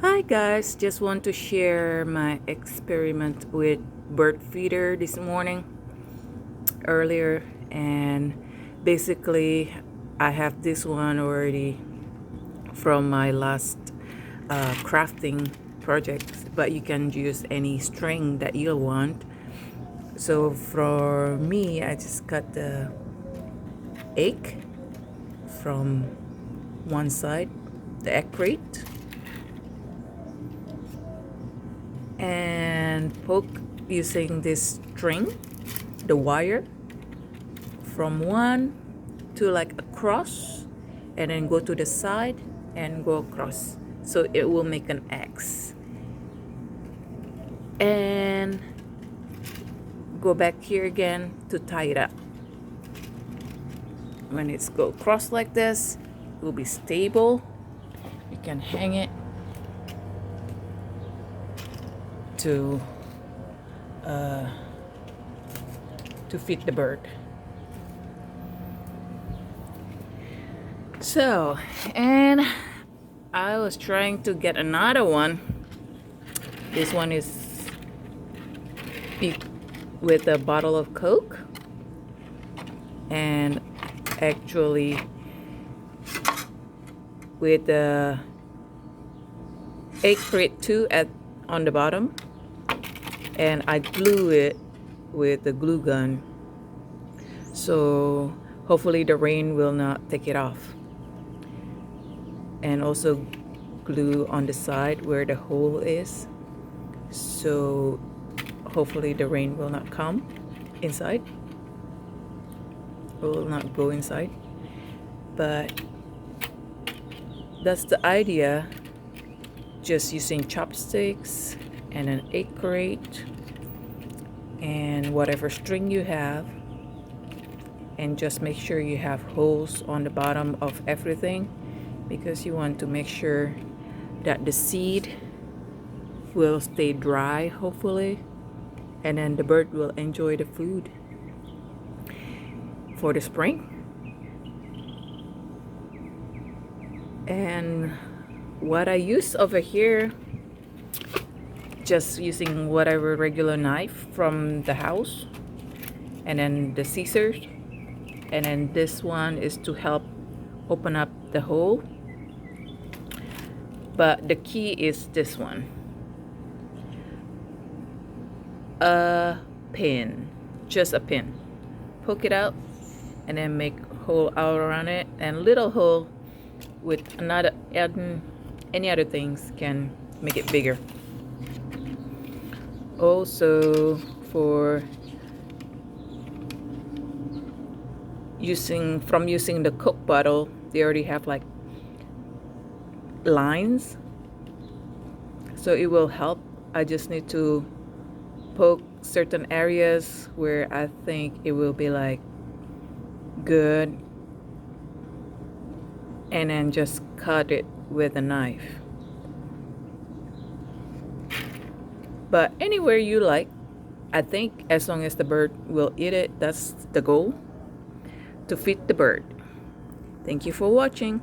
Hi guys, just want to share my experiment with bird feeder this morning earlier, and basically I have this one already from my last crafting projects, but you can use any string that you want. So for me, I just cut the egg from one side, the egg crate, and poke using this string, the wire, from one to like across, and then go to the side and go across, so it will make an X, and go back here again to tie it up. When it's go across like this, it will be stable. You can hang it to feed the bird. So, and I was trying to get another one. This one is with a bottle of Coke, and actually with the egg crate too on the bottom, and I glue it with the glue gun, so hopefully the rain will not take it off. And also glue on the side where the hole is, so hopefully the rain will not come inside, will not go inside. But that's the idea, just using chopsticks and an egg crate and whatever string you have, and just make sure you have holes on the bottom of everything, because you want to make sure that the seed will stay dry, hopefully, and then the bird will enjoy the food for the spring. And what I use over here, just using whatever regular knife from the house, and then the scissors, and then this one is to help open up the hole. But the key is this one, a pin, just a pin. Poke it out and then make a hole out around it, and little hole with another any other things can make it bigger. Also, for using the Coke bottle, they already have like lines, so it will help. I just need to poke certain areas where I think it will be like good, and then just cut it with a knife. But anywhere you like, I think, as long as the bird will eat it, that's the goal, to feed the bird. Thank you for watching.